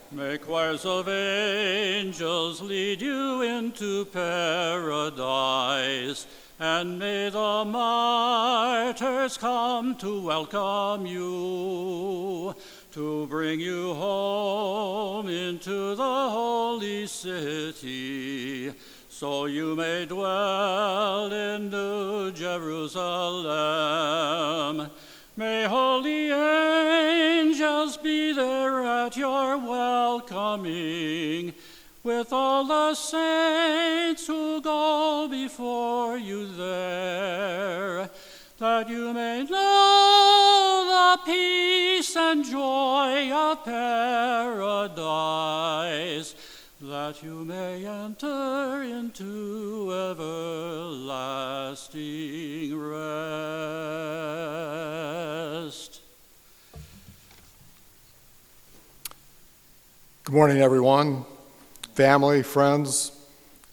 May choirs of angels lead you into paradise, and may the martyrs come to welcome you, to bring you home into the holy city, so you may dwell in New Jerusalem. May holy angels be there at your welcoming, with all the saints who go before you there, that you may know the peace and joy of paradise, that you may enter into everlasting rest. Good morning, everyone, family, friends,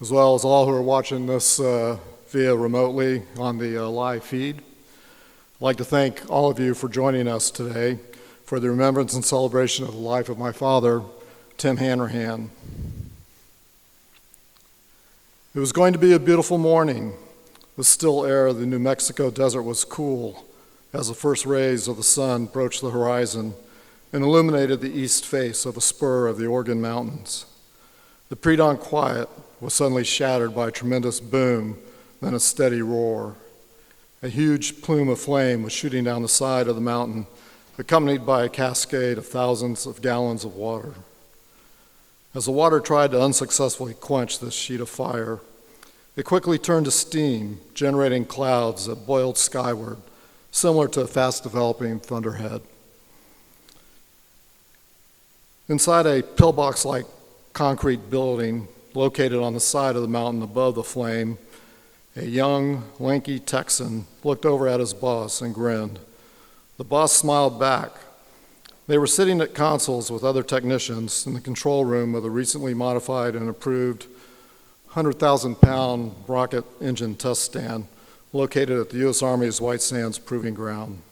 as well as all who are watching this via remotely on the live feed. I'd like to thank all of you for joining us today for the remembrance and celebration of the life of my father, Tim Hanrahan. It was going to be a beautiful morning. The still air of the New Mexico desert was cool as the first rays of the sun broached the horizon and illuminated the east face of a spur of the Oregon Mountains. The pre-dawn quiet was suddenly shattered by a tremendous boom, then a steady roar. A huge plume of flame was shooting down the side of the mountain, accompanied by a cascade of thousands of gallons of water. As the water tried to unsuccessfully quench this sheet of fire, it quickly turned to steam, generating clouds that boiled skyward, similar to a fast-developing thunderhead. Inside a pillbox-like concrete building located on the side of the mountain above the flame, a young, lanky Texan looked over at his boss and grinned. The boss smiled back. They were sitting at consoles with other technicians in the control room of the recently modified and approved 100,000-pound rocket engine test stand located at the U.S. Army's White Sands Proving Ground.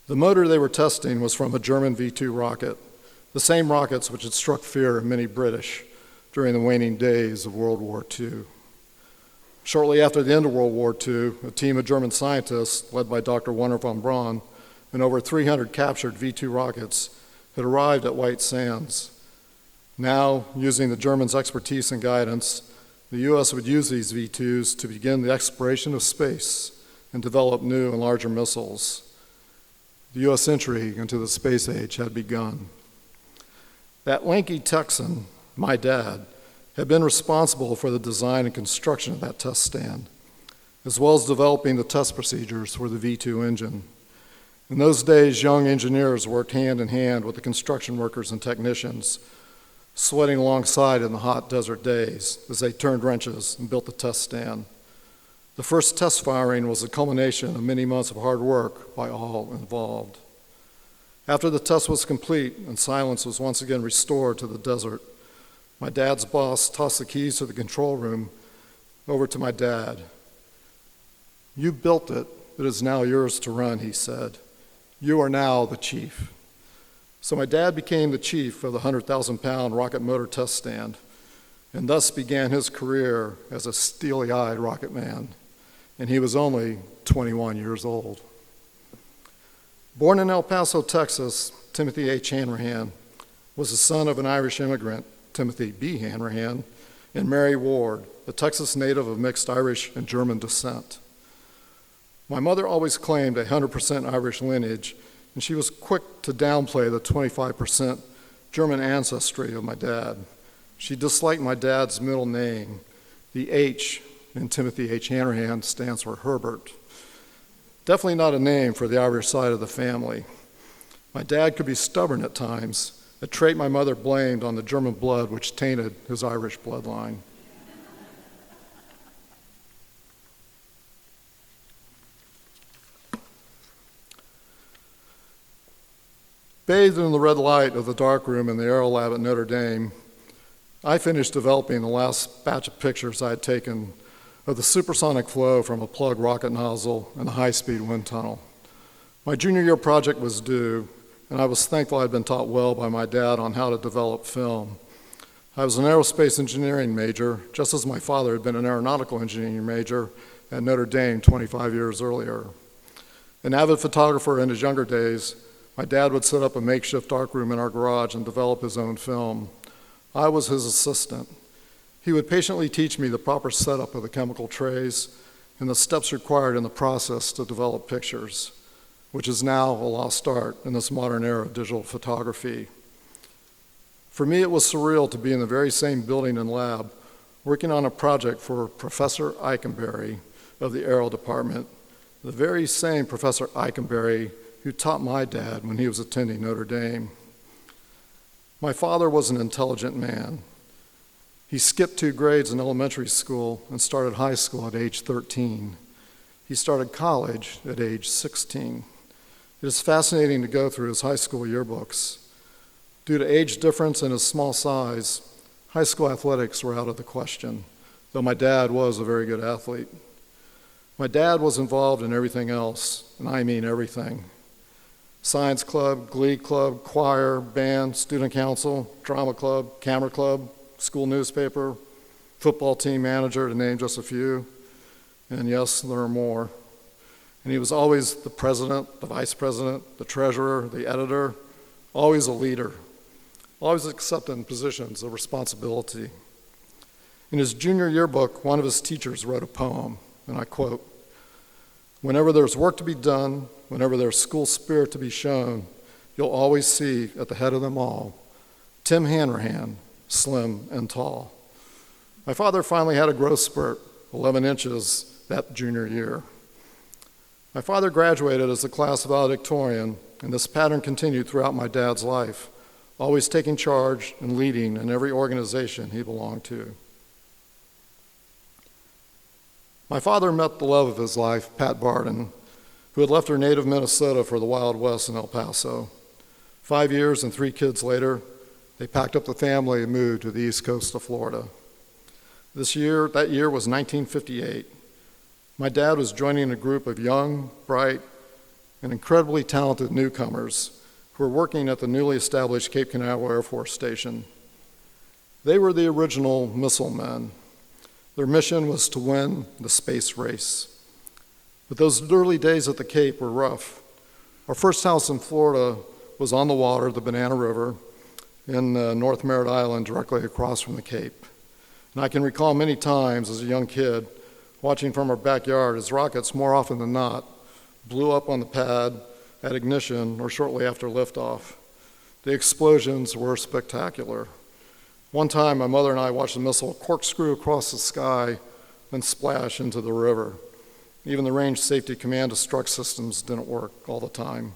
The motor they were testing was from a German V-2 rocket, the same rockets which had struck fear in many British during the waning days of World War II. Shortly after the end of World War II, a team of German scientists, led by Dr. Werner von Braun, and over 300 captured V-2 rockets had arrived at White Sands. Now, using the Germans' expertise and guidance, the U.S. would use these V-2s to begin the exploration of space and develop new and larger missiles. The U.S. entry into the space age had begun. That lanky Texan, my dad, had been responsible for the design and construction of that test stand, as well as developing the test procedures for the V-2 engine. In those days, young engineers worked hand in hand with the construction workers and technicians, sweating alongside in the hot desert days as they turned wrenches and built the test stand. The first test firing was the culmination of many months of hard work by all involved. After the test was complete and silence was once again restored to the desert, my dad's boss tossed the keys to the control room over to my dad. "You built it. It is now yours to run," he said. "You are now the chief." So my dad became the chief of the 100,000-pound rocket motor test stand, and thus began his career as a steely-eyed rocket man, and he was only 21 years old. Born in El Paso, Texas, Timothy H. Hanrahan was the son of an Irish immigrant, Timothy B. Hanrahan, and Mary Ward, a Texas native of mixed Irish and German descent. My mother always claimed 100% Irish lineage, and she was quick to downplay the 25% German ancestry of my dad. She disliked my dad's middle name. The H in Timothy H. Hanrahan stands for Herbert. Definitely not a name for the Irish side of the family. My dad could be stubborn at times, a trait my mother blamed on the German blood which tainted his Irish bloodline. Bathed in the red light of the darkroom in the Aero Lab at Notre Dame, I finished developing the last batch of pictures I had taken of the supersonic flow from a plug rocket nozzle in a high-speed wind tunnel. My junior year project was due, and I was thankful I'd been taught well by my dad on how to develop film. I was an aerospace engineering major, just as my father had been an aeronautical engineering major at Notre Dame 25 years earlier. An avid photographer in his younger days, my dad would set up a makeshift darkroom in our garage and develop his own film. I was his assistant. He would patiently teach me the proper setup of the chemical trays and the steps required in the process to develop pictures, which is now a lost art in this modern era of digital photography. For me, it was surreal to be in the very same building and lab working on a project for Professor Eikenberry of the Aero Department, the very same Professor Eikenberry who taught my dad when he was attending Notre Dame. My father was an intelligent man. He skipped 2 grades in elementary school and started high school at age 13. He started college at age 16. It is fascinating to go through his high school yearbooks. Due to age difference and his small size, high school athletics were out of the question, though my dad was a very good athlete. My dad was involved in everything else, and I mean everything. Science club, glee club, choir, band, student council, drama club, camera club, school newspaper, football team manager, to name just a few. And yes, there are more. And he was always the president, the vice president, the treasurer, the editor, always a leader, always accepting positions of responsibility. In his junior yearbook, one of his teachers wrote a poem, and I quote, "Whenever there's work to be done, whenever there's school spirit to be shown, you'll always see at the head of them all, Tim Hanrahan, slim and tall." My father finally had a growth spurt, 11 inches, that junior year. My father graduated as the class valedictorian, and this pattern continued throughout my dad's life, always taking charge and leading in every organization he belonged to. My father met the love of his life, Pat Barden, who had left her native Minnesota for the Wild West in El Paso. 5 years and 3 kids later, they packed up the family and moved to the east coast of Florida. That year was 1958. My dad was joining a group of young, bright, and incredibly talented newcomers who were working at the newly established Cape Canaveral Air Force Station. They were the original missile men. Their mission was to win the space race. But those early days at the Cape were rough. Our first house in Florida was on the water, the Banana River, in North Merritt Island, directly across from the Cape. And I can recall many times as a young kid watching from our backyard as rockets, more often than not, blew up on the pad at ignition or shortly after liftoff. The explosions were spectacular. One time, my mother and I watched a missile corkscrew across the sky and splash into the river. Even the range safety command destruct systems didn't work all the time.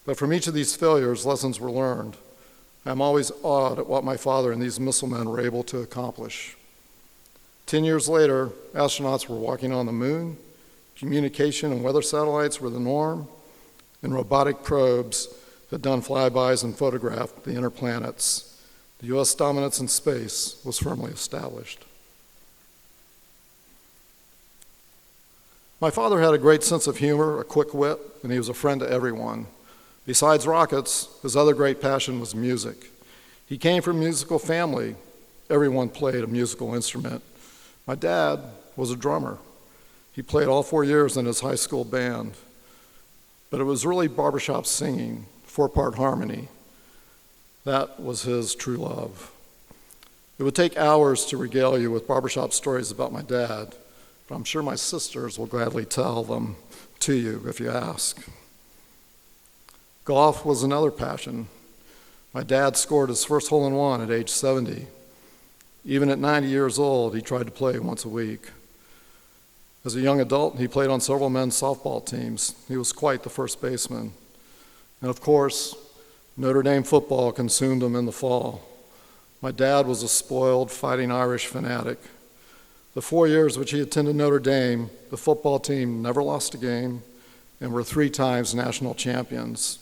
But from each of these failures, lessons were learned. I'm always awed at what my father and these missile men were able to accomplish. 10 years later, astronauts were walking on the moon, communication and weather satellites were the norm, and robotic probes had done flybys and photographed the inner planets. The U.S. dominance in space was firmly established. My father had a great sense of humor, a quick wit, and he was a friend to everyone. Besides rockets, his other great passion was music. He came from a musical family. Everyone played a musical instrument. My dad was a drummer. He played all 4 years in his high school band. But it was really barbershop singing, 4-part harmony. That was his true love. It would take hours to regale you with barbershop stories about my dad, but I'm sure my sisters will gladly tell them to you if you ask. Golf was another passion. My dad scored his first hole-in-one at age 70. Even at 90 years old, he tried to play once a week. As a young adult, he played on several men's softball teams. He was quite the first baseman. And of course, Notre Dame football consumed him in the fall. My dad was a spoiled, fighting Irish fanatic. The 4 years which he attended Notre Dame, the football team never lost a game and were 3 times national champions.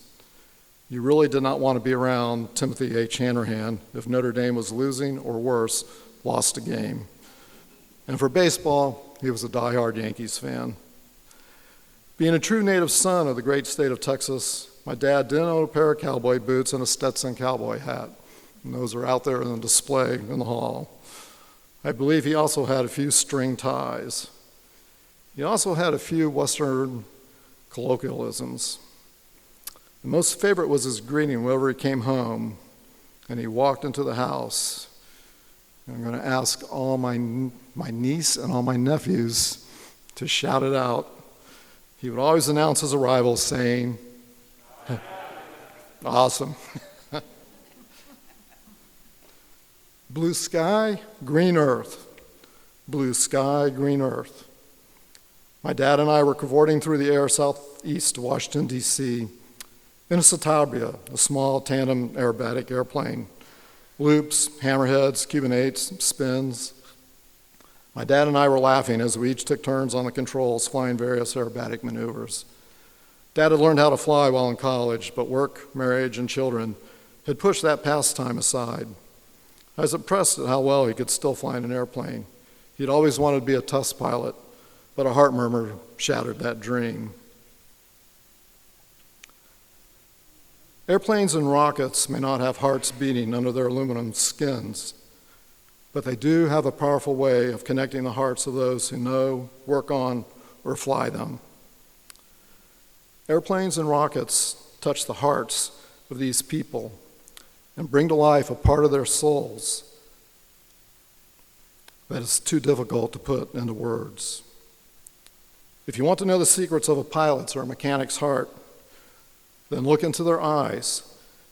You really did not want to be around Timothy H. Hanrahan if Notre Dame was losing or worse, lost a game. And for baseball, he was a diehard Yankees fan. Being a true native son of the great state of Texas, My dad didn't own a pair of cowboy boots and a Stetson cowboy hat, and those are out there on display in the hall. I believe he also had a few string ties. He also had a few Western colloquialisms. The most favorite was his greeting whenever he came home and he walked into the house. And I'm going to ask all my niece and all my nephews to shout it out. He would always announce his arrival saying, awesome. Blue sky, green earth. Blue sky, green earth. My dad and I were cavorting through the air southeast to Washington, D.C. in a Citabria, a small tandem aerobatic airplane. Loops, hammerheads, Cuban 8s, spins. My dad and I were laughing as we each took turns on the controls, flying various aerobatic maneuvers. Dad had learned how to fly while in college, but work, marriage, and children had pushed that pastime aside. I was impressed at how well he could still fly in an airplane. He'd always wanted to be a test pilot, but a heart murmur shattered that dream. Airplanes and rockets may not have hearts beating under their aluminum skins, but they do have a powerful way of connecting the hearts of those who know, work on, or fly them. Airplanes and rockets touch the hearts of these people and bring to life a part of their souls that is too difficult to put into words. If you want to know the secrets of a pilot's or a mechanic's heart, then look into their eyes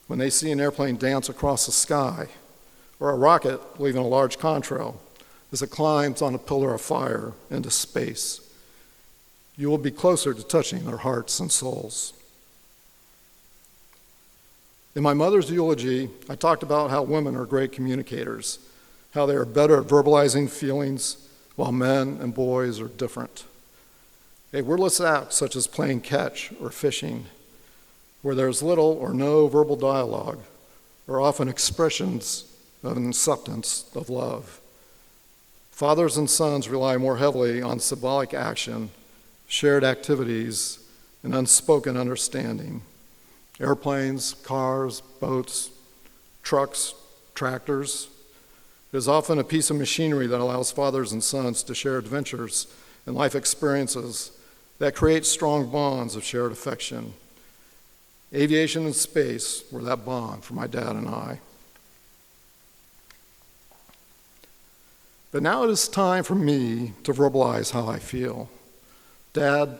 when they see an airplane dance across the sky, or a rocket leaving a large contrail as it climbs on a pillar of fire into space. You will be closer to touching their hearts and souls. In my mother's eulogy, I talked about how women are great communicators, how they are better at verbalizing feelings, while men and boys are different. A wordless act such as playing catch or fishing, where there's little or no verbal dialogue, are often expressions of an acceptance of love. Fathers and sons rely more heavily on symbolic action, shared activities, and unspoken understanding. Airplanes, cars, boats, trucks, tractors. It is often a piece of machinery that allows fathers and sons to share adventures and life experiences that create strong bonds of shared affection. Aviation and space were that bond for my dad and I. But now it is time for me to verbalize how I feel. Dad,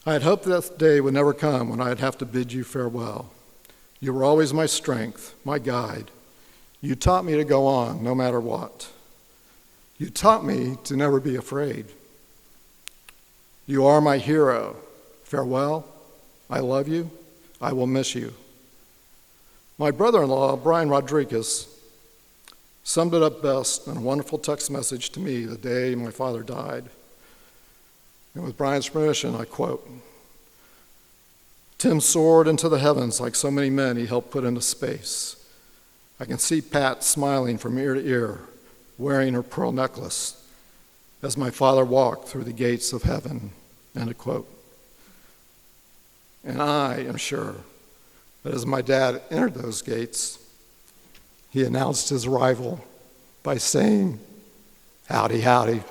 I had hoped that day would never come when I'd have to bid you farewell. You were always my strength, my guide. You taught me to go on no matter what. You taught me to never be afraid. You are my hero. Farewell. I love you. I will miss you. My brother-in-law, Brian Rodriguez, summed it up best in a wonderful text message to me the day my father died. And with Brian's permission, I quote, "Tim soared into the heavens like so many men he helped put into space. I can see Pat smiling from ear to ear, wearing her pearl necklace, as my father walked through the gates of heaven," end of quote. And I am sure that as my dad entered those gates, he announced his arrival by saying, "Howdy, howdy."